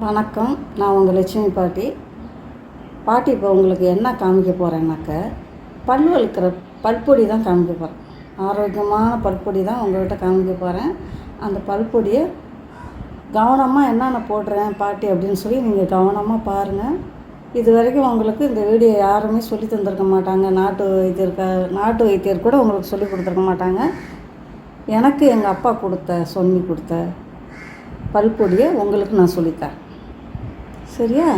வணக்கம். நான் உங்கள் லட்சுமி பாட்டி. இப்போ உங்களுக்கு என்ன காமிக்க போகிறேன்னாக்க, பல் வளர்க்குற பல்பொடி தான் காமிக்க போகிறேன். ஆரோக்கியமான பல்பொடி தான் உங்கள்கிட்ட காமிக்க போகிறேன். அந்த பல்பொடியை கவனமாக என்னென்ன போடுறேன் பாட்டி அப்படின்னு சொல்லி நீங்கள் கவனமாக பாருங்கள். இது வரைக்கும் உங்களுக்கு இந்த வீடியோ யாருமே சொல்லி தந்திருக்க மாட்டாங்க. நாட்டு வைத்தியர் கூட உங்களுக்கு சொல்லி கொடுத்துருக்க மாட்டாங்க. எனக்கு எங்கள் அப்பா சொல்லி கொடுத்த பல்பொடியை உங்களுக்கு நான் சொல்லித்தரேன். சரியா?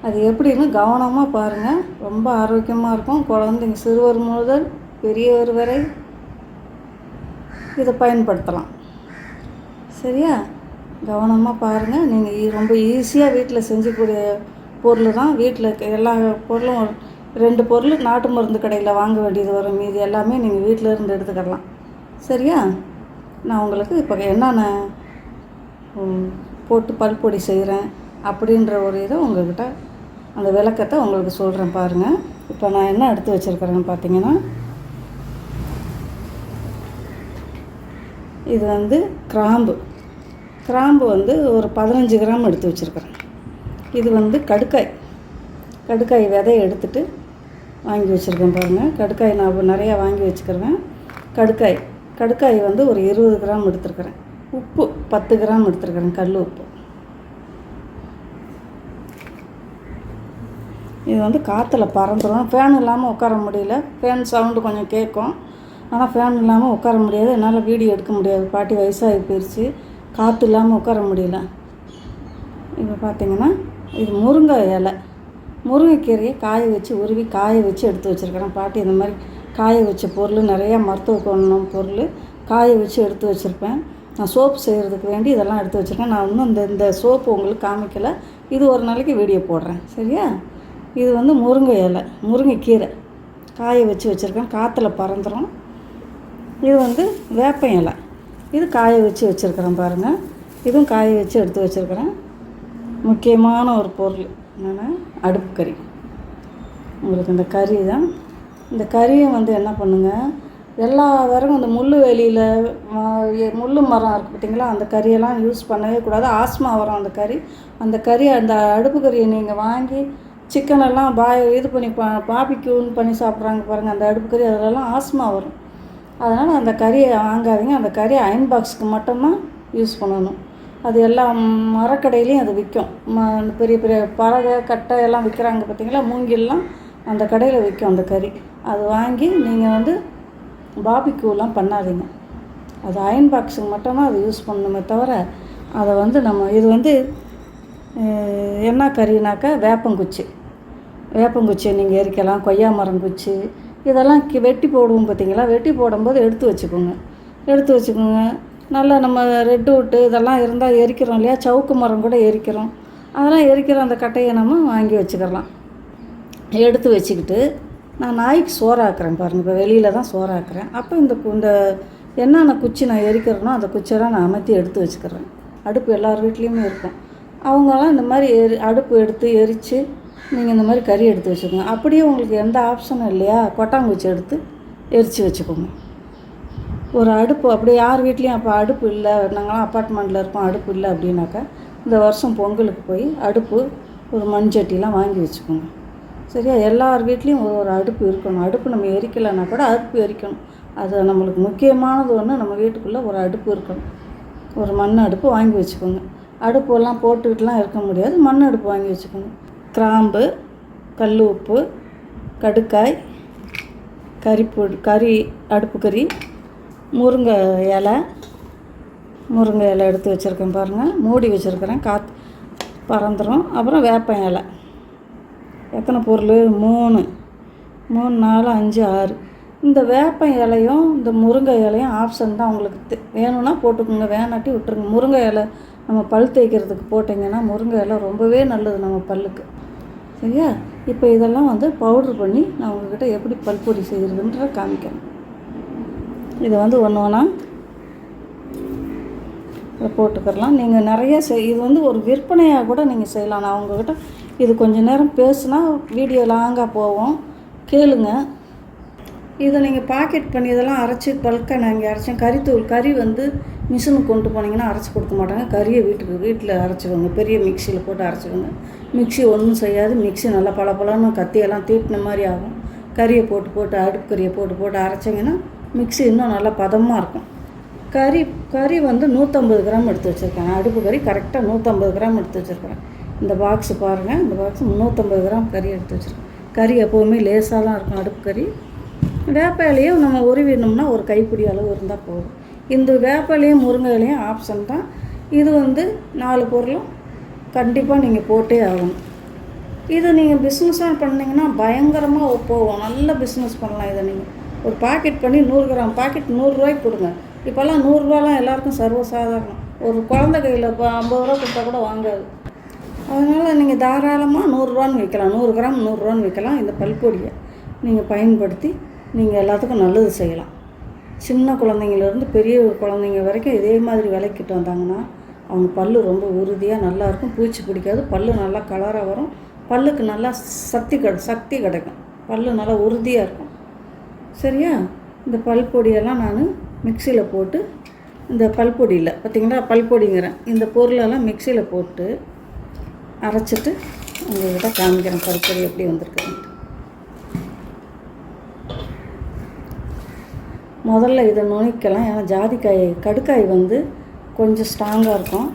அது எப்படின்னு கவனமாக பாருங்கள். ரொம்ப ஆரோக்கியமாக இருக்கும். குழந்தைங்க சிறுவர் முதல் பெரியவர் வரை இதை பயன்படுத்தலாம். சரியா? கவனமாக பாருங்கள். நீங்கள் ரொம்ப ஈஸியாக வீட்டில் செஞ்சக்கூடிய பொருள் தான். வீட்டில் எல்லா பொருளும் 2 பொருள் நாட்டு மருந்து கடையில் வாங்க வேண்டியது வரும். மீதி எல்லாமே நீங்கள் வீட்டில் இருந்து எடுத்துக்கலாம். சரியா? நான் உங்களுக்கு இப்போ என்னென்ன போட்டு பல்பொடி செய்கிறேன் அப்படின்ற ஒரு இதை உங்கள்கிட்ட அந்த விளக்கத்தை உங்களுக்கு சொல்கிறேன் பாருங்கள். இப்போ நான் என்ன எடுத்து வச்சுருக்கிறேன்னு பார்த்தீங்கன்னா, இது கிராம்பு ஒரு 15 கிராம் எடுத்து வச்சுருக்கிறேன். இது கடுக்காய் விதையை எடுத்துகிட்டு வாங்கி வச்சுருக்கேன் பாருங்கள். கடுக்காய் நான் நிறையா வாங்கி வச்சுக்கிறேன். கடுக்காய் ஒரு 20 கிராம் எடுத்துருக்கிறேன். உப்பு 10 கிராம் எடுத்துருக்கிறேன், கல் உப்பு. இது காற்றுல பறந்துடும். ஃபேன் இல்லாமல் உட்கார முடியல. ஃபேன் சவுண்டு கொஞ்சம் கேட்கும். ஆனால் ஃபேன் இல்லாமல் உட்கார முடியாது. என்னால் வீடியோ எடுக்க முடியாது. பாட்டி வயசாகி போயிடுச்சு. காற்று இல்லாமல் உட்கார முடியல. இப்போ பார்த்தீங்கன்னா இது முருங்கைக்கீரையை உருவி காய வச்சு எடுத்து வச்சுருக்கிறேன். பாட்டி இந்த மாதிரி காய வச்ச பொருள் நிறையா மருத்துவ குணம் பொருள் காய வச்சு எடுத்து வச்சுருப்பேன். நான் சோப்பு செய்கிறதுக்கு வேண்டி இதெல்லாம் எடுத்து வச்சுருக்கேன். நான் இன்னும் இந்த சோப்பு உங்களுக்கு காமிக்கலை. இது ஒரு நாளைக்கு வீடியோ போடுறேன். சரியா? இது முருங்கைக்கீரை காய வச்சு வச்சுருக்கேன். காற்றுல பறந்துடும். இது வேப்ப இலை. இது காய வச்சு வச்சுருக்கிறேன் பாருங்கள். இதுவும் காய வச்சு எடுத்து வச்சுருக்கிறேன். முக்கியமான ஒரு பொருள் என்னென்னா அடுப்பு கறி. உங்களுக்கு இந்த கறி தான். இந்த கறியை என்ன பண்ணுங்கள், எல்லா விறகும் இந்த முள் வெளியில் முள் மரம் இருக்குது பார்த்திங்களா, அந்த கறியெல்லாம் யூஸ் பண்ணவே கூடாது. ஆஸ்மா வரும் அந்த அடுப்பு கறியை நீங்கள் வாங்கி சிக்கனெல்லாம் இது பண்ணி பாபிக்யூன்னு பண்ணி சாப்பிட்றாங்க பாருங்கள். அந்த அடுப்பு கறி அதிலெல்லாம் ஆஸ்மா வரும். அதனால் அந்த கறியை வாங்காதீங்க. அந்த கறியை அயன் பாக்ஸுக்கு மட்டும்தான் யூஸ் பண்ணணும். அது எல்லா மரக்கடையிலையும் அது விற்கும். பெரிய பெரிய பலகை கட்டை எல்லாம் விற்கிறாங்க பார்த்திங்களா, மூங்கில்லாம் அந்த கடையில் விற்கும் அந்த கறி. அது வாங்கி நீங்கள் பாபிக்யூலாம் பண்ணாதீங்க. அது அயன் பாக்ஸுக்கு மட்டும்தான் அது யூஸ் பண்ணணுமே தவிர அதை நம்ம இது என்ன கறினாக்கா வேப்பங்குச்சியை நீங்கள் எரிக்கலாம். கொய்யா மரம் குச்சி இதெல்லாம் வெட்டி போடுவோம் பார்த்திங்களா. வெட்டி போடும்போது எடுத்து வச்சுக்கோங்க. நல்லா நம்ம ரெட்வுட்டு இதெல்லாம் இருந்தால் எரிக்கிறோம் இல்லையா, சவுக்கு மரம் கூட எரிக்கிறோம். அதெல்லாம் எரிக்கிற அந்த கட்டையை நம்ம வாங்கி வச்சுக்கலாம். எடுத்து வச்சுக்கிட்டு நான் நாய்க்கு சோறாக்குறேன் பாருங்கள். இப்போ வெளியில் தான் சோறாக்குறேன். அப்போ இந்த என்னென்ன குச்சி நான் எரிக்கிறேனோ அந்த குச்சியெல்லாம் நான் அமர்த்தி எடுத்து வச்சுக்கிறேன். அடுப்பு எல்லார் வீட்லேயுமே இருக்கும். அவங்களாம் இந்த மாதிரி அடுப்பு எடுத்து எரித்து நீங்கள் இந்த மாதிரி கறி எடுத்து வச்சுக்கோங்க. அப்படியே உங்களுக்கு எந்த ஆப்ஷனும் இல்லையா, கொட்டாங்குச்சி எடுத்து எரித்து வச்சுக்கோங்க. ஒரு அடுப்பு அப்படியே யார் வீட்லேயும் அப்போ அடுப்பு இல்லை, நாங்களாம் அப்பார்ட்மெண்ட்டில் இருக்கோம், அடுப்பு இல்லை அப்படின்னாக்கா இந்த வருஷம் பொங்கலுக்கு போய் அடுப்பு ஒரு மண்சட்டிலாம் வாங்கி வச்சுக்கோங்க. சரியா? எல்லார் வீட்லேயும் ஒரு அடுப்பு இருக்கணும். அடுப்பு நம்ம எரிக்கலைன்னா கூட அடுப்பு எரிக்கணும். அது நம்மளுக்கு முக்கியமானது நம்ம வீட்டுக்குள்ளே ஒரு அடுப்பு இருக்கணும். ஒரு மண் அடுப்பு வாங்கி வச்சுக்கோங்க. அடுப்பெல்லாம் போட்டுக்கிட்டுலாம் இருக்க முடியாது. மண் அடுப்பு வாங்கி வச்சுக்கோங்க. கிராம்பு, கல் உப்பு, கடுக்காய், அடுப்பு கறி, முருங்கை இலை எடுத்து வச்சுருக்கேன் பாருங்கள். மூடி வச்சுருக்கிறேன். காற்று பறந்துடும். அப்புறம் வேப்ப இலை. எத்தனை பொருள்? 3, 4, 5, 6. இந்த வேப்ப இலையும் இந்த முருங்கை இலையும் ஆப்ஷன் தான். உங்களுக்கு வேணும்னா போட்டுக்கோங்க, வேணாட்டி விட்டுருங்க. முருங்கை இலை நம்ம பல் தேய்க்கிறதுக்கு போட்டிங்கன்னா முருங்கை இலை ரொம்பவே நல்லது நம்ம பல்லுக்கு. சரியா? இப்போ இதெல்லாம் பவுட்ரு பண்ணி நான் உங்கள்கிட்ட எப்படி பல்பொடி செய்கிறதுன்ற காமிக்கிறேன். இதை ஒன்று ஒன்றா போட்டுக்கிறலாம். நீங்கள் நிறைய இது ஒரு விற்பனையாக கூட நீங்கள் செய்யலாம். நான் உங்கள்கிட்ட இது கொஞ்சம் நேரம் பேசுனா வீடியோ லாங்காக போவோம், கேளுங்க. இதை நீங்கள் பாக்கெட் பண்ணி இதெல்லாம் அரைச்சி பல்காக நாங்கள் அரைச்சேன். கறி மிஷினுக்கு கொண்டு போனீங்கன்னா அரைச்சி கொடுக்க மாட்டாங்க. கறியை வீட்டில் அரைச்சிக்கோங்க. பெரிய மிக்சியில் போட்டு அரைச்சிக்கோங்க. மிக்சி ஒன்றும் செய்யாது. மிக்சி நல்லா பளபளன்னு கத்தியெல்லாம் தீட்டின மாதிரி ஆகும். கறியை போட்டு அடுப்பு கறியை போட்டு அரைச்சிங்கன்னா மிக்சி இன்னும் நல்லா பதமாக இருக்கும். கறி வந்து 150 கிராம் எடுத்து வச்சுருக்கேன். அடுப்பு கறி கரெக்டாக 150 கிராம் எடுத்து வச்சுருக்கேன். இந்த பாக்ஸு பாருங்கள், இந்த பாக்ஸு 350 கிராம் கறி எடுத்து வச்சுருக்கேன். கறி எப்போவுமே லேசாக தான் இருக்கும் அடுப்பு கறி. வேப்ப நம்ம உருவிடணும்னா ஒரு கைப்பிடி அளவு இருந்தால் போதும். இந்த வேப்ப இலையும் முருங்கை இலையும் ஆப்ஷன் தான். இது வந்து 4 பொருளும் கண்டிப்பாக நீங்கள் போட்டே ஆகணும். இது நீங்கள் பிஸ்னஸாக பண்ணிங்கன்னா பயங்கரமாக போகும். நல்ல பிஸ்னஸ் பண்ணலாம். இதை நீங்கள் ஒரு பாக்கெட் பண்ணி 100 கிராம் பாக்கெட் 100 ரூபாய்க்கு கொடுங்க. இப்போல்லாம் 100 ரூபாலாம் எல்லாருக்கும் சர்வசாதாரணம். ஒரு குழந்தை கையில் இப்போ 50 ரூபா கொடுத்தா கூட வாங்காது. அதனால் நீங்கள் தாராளமாக 100 ரூபான்னு விற்கலாம். 100 கிராம் 100 ரூபான்னு விற்கலாம். இந்த பல்பொடியை நீங்கள் பயன்படுத்தி நீங்கள் எல்லாத்துக்கும் நல்லது செய்யலாம். சின்ன குழந்தைங்கலேருந்து பெரிய குழந்தைங்க வரைக்கும் இதே மாதிரி விலைக்கிட்டு வந்தாங்கன்னா அவங்க பல் ரொம்ப உறுதியாக நல்லாயிருக்கும். பூச்சி பிடிக்காது. பல் நல்லா கலராக வரும். பல்லுக்கு நல்லா சக்தி கிடைக்கும். பல் நல்லா உறுதியாக இருக்கும். சரியா? இந்த பல்பொடியெல்லாம் நான் மிக்சியில் போட்டு, இந்த பல்பொடியில் பார்த்திங்களா, பல்பொடிங்கிறேன், இந்த பொருளெல்லாம் மிக்சியில் போட்டு அரைச்சிட்டு உங்கள்கிட்ட காமிக்கிறேன் பல்பொடி எப்படி வந்திருக்குதுன்ட்டு. முதல்ல இதை நுணுக்கலாம். ஏன்னா ஜாதிக்காய் கடுக்காய் வந்து கொஞ்சம் ஸ்ட்ராங்காக இருக்கும்.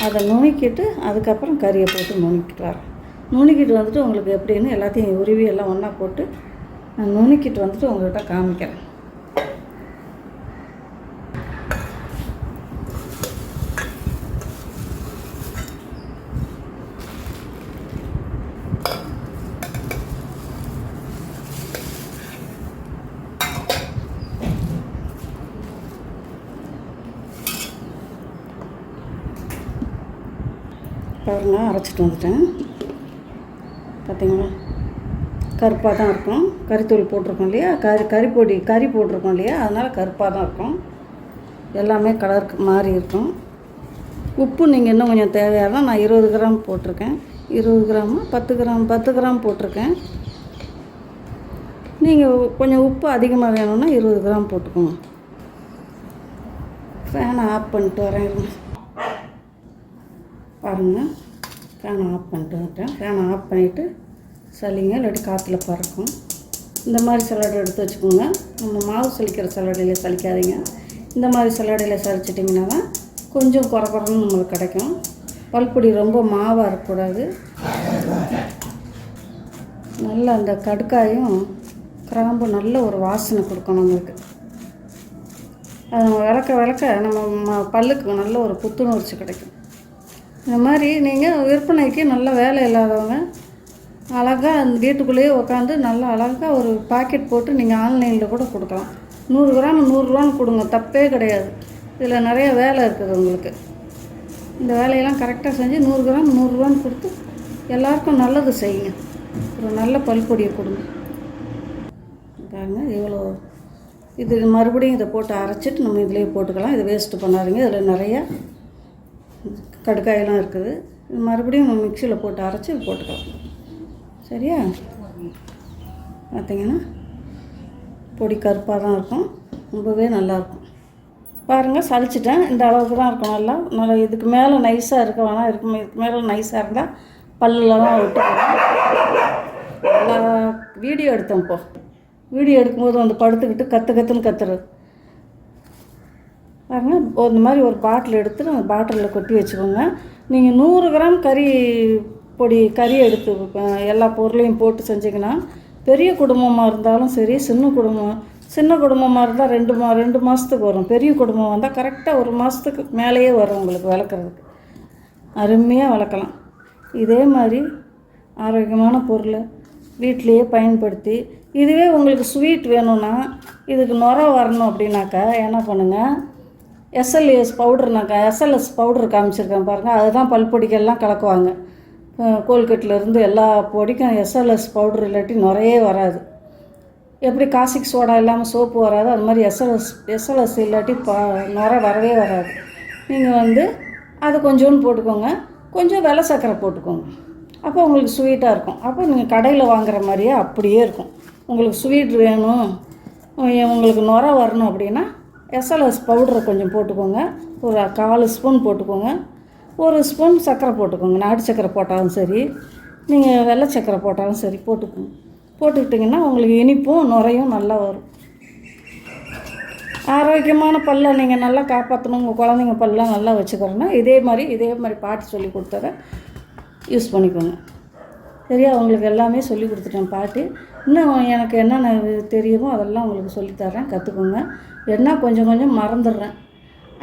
அதை நுணுக்கிட்டு அதுக்கப்புறம் கறியை போட்டு நுணுக்கிட்டு வரேன். நுணுக்கிட்டு வந்துட்டு உங்களுக்கு எப்படின்னு எல்லாத்தையும் உருவி எல்லாம் ஒன்றா போட்டு நான் நுணுக்கிட்டு வந்துட்டு உங்கள்கிட்ட காமிக்கிறேன். பாருங்க, அரைச்சிட்டு வந்துட்டேன். பார்த்தீங்களா, கருப்பாக தான் இருக்கும். கறித்தூள் போட்டிருக்கோம் இல்லையா, கறி போட்டிருக்கோம் இல்லையா, அதனால் கருப்பாக தான் இருக்கும். எல்லாமே கலருக்கு மாறி இருக்கும். உப்பு நீங்கள் இன்னும் கொஞ்சம் தேவையாக நான் 20 கிராம் போட்டிருக்கேன். 20 கிராமு 10 கிராம் போட்டிருக்கேன். நீங்கள் கொஞ்சம் உப்பு அதிகமாக வேணும்னா 20 கிராம் போட்டுக்கோங்க. ஃபேனை ஆஃப் பண்ணிட்டு வரேன். பாருங்கள், ஃபேனை ஆஃப் பண்ணிட்டு வந்துட்டேன். ஃபேனை ஆஃப் பண்ணிவிட்டு சளிங்க, இல்லாட்டி காற்றுல பறக்கும். இந்த மாதிரி சலாடை எடுத்து வச்சுக்கோங்க. நம்ம மாவு சலிக்கிற சலாடையில் சலிக்காதீங்க. இந்த மாதிரி சலாடையில் சலிச்சிட்டிங்கன்னா தான் கொஞ்சம் குறன்னு நம்மளுக்கு கிடைக்கும். பல்பொடி ரொம்ப மாவாக இருக்கக்கூடாது. நல்ல அந்த கடுக்காயும் கிராம்பு நல்ல ஒரு வாசனை கொடுக்கணும் நம்மளுக்கு. அது நம்ம விளக்க நம்ம பல்லுக்கு நல்ல ஒரு புத்துணர்ச்சி கிடைக்கும். இந்த மாதிரி நீங்கள் விற்பனைக்கு நல்ல வேலை இல்லாதவங்க அழகாக அந்த வீட்டுக்குள்ளேயே உட்காந்து நல்லா அழகாக ஒரு பாக்கெட் போட்டு நீங்கள் ஆன்லைனில் கூட கொடுக்கலாம். 100 கிராம் 100 ரூபான்னு கொடுங்க, தப்பே கிடையாது. இதில் நிறைய வேலை இருக்குது உங்களுக்கு. இந்த வேலையெல்லாம் கரெக்டாக செஞ்சு 100 கிராம் 100 ரூபான்னு கொடுத்து எல்லாருக்கும் நல்லது செய்யுங்க. ஒரு நல்ல பல்பொடியை கொடுங்க. பாருங்க, இவ்வளோ இது மறுபடியும் இதை போட்டு அரைச்சிட்டு நம்ம இதிலேயே போட்டுக்கலாம். இதை வேஸ்ட்டு பண்ணாதீங்க. இதில் நிறையா கடுக்காயெல்லாம் இருக்குது. இது மறுபடியும் நம்ம மிக்சியில் போட்டு அரைச்சி போட்டுக்கலாம். சரியா? பார்த்திங்கன்னா பொடி கருப்பாக தான் இருக்கும். ரொம்பவே நல்லாயிருக்கும். பாருங்கள், சலிச்சிட்டேன். இந்த அளவுக்கு தான் இருக்கும். நல்லா இதுக்கு மேலே நைஸாக இருக்க வேணாம். இதுக்கு மேலே நைஸாக இருந்தால் பல்லெலாம் விட்டு நல்லா வீடியோ எடுத்தேன். வீடியோ எடுக்கும்போது வந்து படுத்துக்கிட்டு கற்றுன்னு கத்துறது. பாருங்கள், இந்த மாதிரி ஒரு பாட்டில் எடுத்து அந்த பாட்டிலில் கொட்டி வச்சுக்கோங்க. நீங்கள் 100 கிராம் கறி எடுத்து எல்லா பொருளையும் போட்டு செஞ்சிங்கன்னா பெரிய குடும்பமாக இருந்தாலும் சரி, சின்ன குடும்பமாக இருந்தால் 2 மாதத்துக்கு வரும். பெரிய குடும்பம் வந்தால் கரெக்டாக 1 மாதத்துக்கு மேலேயே வரும் உங்களுக்கு வளர்க்குறதுக்கு. அருமையாக வளர்க்கலாம். இதே மாதிரி ஆரோக்கியமான பொருளை வீட்டிலையே பயன்படுத்தி, இதுவே உங்களுக்கு ஸ்வீட் வேணும்னா, இதுக்கு நுர வரணும் அப்படின்னாக்கா என்ன பண்ணுங்கள், எஸ்எல்எஸ் பவுடர் காமிச்சிருக்கேன் பாருங்கள். அதுதான் பல்பொடிக்கெல்லாம் கலக்குவாங்க. கோல்கேட்லேருந்து எல்லா பொடிக்கும் எஸ்எல்எஸ் பவுடர் இல்லாட்டி நுரையே வராது. எப்படி காசிக் சோடா இல்லாமல் சோப்பு வராது, அது மாதிரி எஸ்எல்எஸ் இல்லாட்டி நுரை வரவே வராது. நீங்கள் வந்து அது கொஞ்சோன்னு போட்டுக்கோங்க. கொஞ்சம் வெள்ளை சர்க்கரை போட்டுக்கோங்க. அப்போ உங்களுக்கு ஸ்வீட்டாக இருக்கும். அப்போ நீங்கள் கடையில் வாங்குகிற மாதிரியே அப்படியே இருக்கும். உங்களுக்கு ஸ்வீட் வேணும், உங்களுக்கு நுரை வரணும் அப்படின்னா எஸ்எல்எஸ் பவுடரை கொஞ்சம் போட்டுக்கோங்க. ஒரு 1/4 ஸ்பூன் போட்டுக்கோங்க. 1 ஸ்பூன் சர்க்கரை போட்டுக்கோங்க. நாட்டு சர்க்கரை போட்டாலும் சரி, நீங்கள் வெள்ளை சர்க்கரை போட்டாலும் சரி போட்டுக்கோங்க. போட்டுக்கிட்டிங்கன்னா உங்களுக்கு இனிப்பும் நுரையும் நல்லா வரும். ஆரோக்கியமான பல்லை நீங்கள் நல்லா காப்பாற்றணும், உங்கள் குழந்தைங்க பல்லாம் நல்லா வச்சுக்கிறோன்னா இதே மாதிரி பாட்டி சொல்லி கொடுத்ததை யூஸ் பண்ணிக்கோங்க. சரியா? உங்களுக்கு எல்லாமே சொல்லி கொடுத்துட்டேன் பாட்டி. இன்னும் எனக்கு என்னென்ன தெரியுமோ அதெல்லாம் உங்களுக்கு சொல்லித்தரேன், கற்றுக்கோங்க. என்ன கொஞ்சம் மறந்துடுறேன்.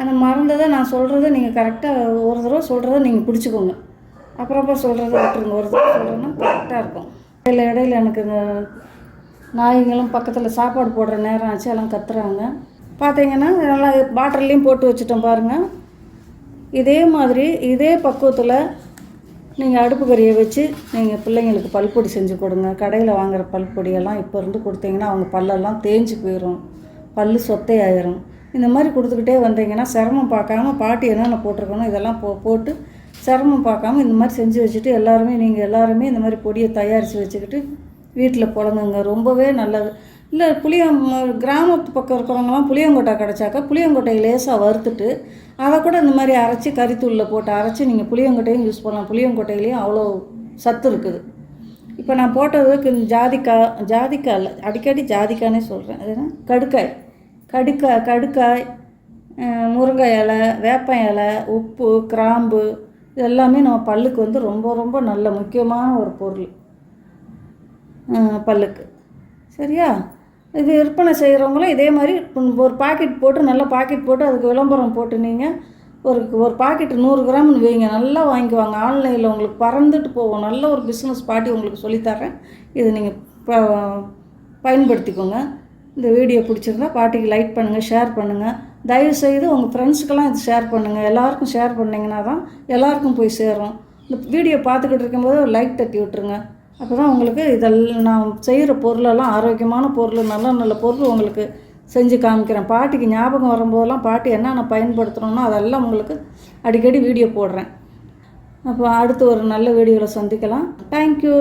அந்த மறந்ததை நான் சொல்கிறத நீங்கள் கரெக்டாக ஒரு தடவை சொல்கிறத நீங்கள் பிடிச்சிக்கோங்க. அப்புறம் சொல்கிறத விட்டுருங்க. ஒரு தடவை சொல்கிறேன்னா கரெக்டாக இருக்கும். இடையில எனக்கு இந்த நாய்களும் பக்கத்தில் சாப்பாடு போடுற நேரம் ஆச்சு, எல்லாம் கத்துறாங்க. பார்த்தீங்கன்னா நல்லா பாட்டில்லையும் போட்டு வச்சுட்டோம் பாருங்கள். இதே மாதிரி இதே பக்குவத்தில் நீங்கள் அடுப்பு கறியை வச்சு நீங்கள் பிள்ளைங்களுக்கு பல்பொடி செஞ்சு கொடுங்க. கடையில் வாங்குகிற பல்பொடியெல்லாம் இப்போ இருந்து கொடுத்தீங்கன்னா அவங்க பல்லெல்லாம் தேஞ்சு போயிடும், பல் சொத்தையாயிரும். இந்த மாதிரி கொடுத்துக்கிட்டே வந்தீங்கன்னா சிரமம் பார்க்காம பாட்டி என்னென்ன போட்டிருக்கணும் இதெல்லாம் போட்டு சிரமம் பார்க்காம இந்த மாதிரி செஞ்சு வச்சுட்டு நீங்கள் எல்லாருமே இந்த மாதிரி பொடியை தயாரித்து வச்சுக்கிட்டு வீட்டில் புழங்குங்க. ரொம்பவே நல்லது. இல்லை கிராமத்து பக்கம் இருக்கிறவங்களாம் புளியங்கொட்டை கிடச்சாக்கா புளியங்கொட்டையை லேசாக வறுத்துட்டு அதை கூட இந்த மாதிரி அரைச்சி கறித்தூளில் போட்டு அரைச்சி நீங்கள் புளியங்கொட்டையும் யூஸ் பண்ணலாம். புளியங்கொட்டையிலையும் அவ்வளோ சத்து இருக்குது. இப்போ நான் போட்டதுக்கு ஜாதிக்காய் இல்லை, அடிக்கடி ஜாதிக்கானே சொல்கிறேன். அது என்ன, கடுக்காய், முருங்கை இலை, வேப்ப இலை, உப்பு, கிராம்பு, இது எல்லாமே நம்ம பல்லுக்கு வந்து ரொம்ப நல்ல முக்கியமான ஒரு பொருள் பல்லுக்கு. சரியா? இது விற்பனை செய்கிறவங்களும் இதே மாதிரி ஒரு பாக்கெட் போட்டு நல்லா பாக்கெட் போட்டு அதுக்கு விளம்பரம் போட்டு நீங்கள் ஒரு பாக்கெட்டு 100 கிராம்னு வைங்க, நல்லா வாங்கிக்குவாங்க. ஆன்லைனில் உங்களுக்கு பறந்துட்டு போகும். நல்ல ஒரு பிஸ்னஸ் பாட்டி உங்களுக்கு சொல்லித்தரேன். இது நீங்கள் பயன்படுத்திக்கோங்க. இந்த வீடியோ பிடிச்சிருந்தா பாட்டிக்கு லைக் பண்ணுங்கள், ஷேர் பண்ணுங்கள். தயவுசெய்து உங்கள் ஃப்ரெண்ட்ஸுக்கெல்லாம் இது ஷேர் பண்ணுங்கள். எல்லாருக்கும் ஷேர் பண்ணிங்கன்னா தான் எல்லாருக்கும் போய் சேரும். இந்த வீடியோ பார்த்துக்கிட்டு இருக்கும்போது ஒரு லைக் தட்டி விட்டுருங்க. அப்போ தான் உங்களுக்கு இதெல்லாம் நான் செய்கிற பொருளெல்லாம் ஆரோக்கியமான பொருள், நல்ல பொருள் உங்களுக்கு செஞ்சு காமிக்கிறேன். பாட்டிக்கு ஞாபகம் வரும்போதெல்லாம் பாட்டி என்னென்ன பயன்படுத்துகிறோன்னா அதெல்லாம் உங்களுக்கு அடிக்கடி வீடியோ போடுறேன். அப்போ அடுத்து ஒரு நல்ல வீடியோவில் சந்திக்கலாம். தேங்க்யூ.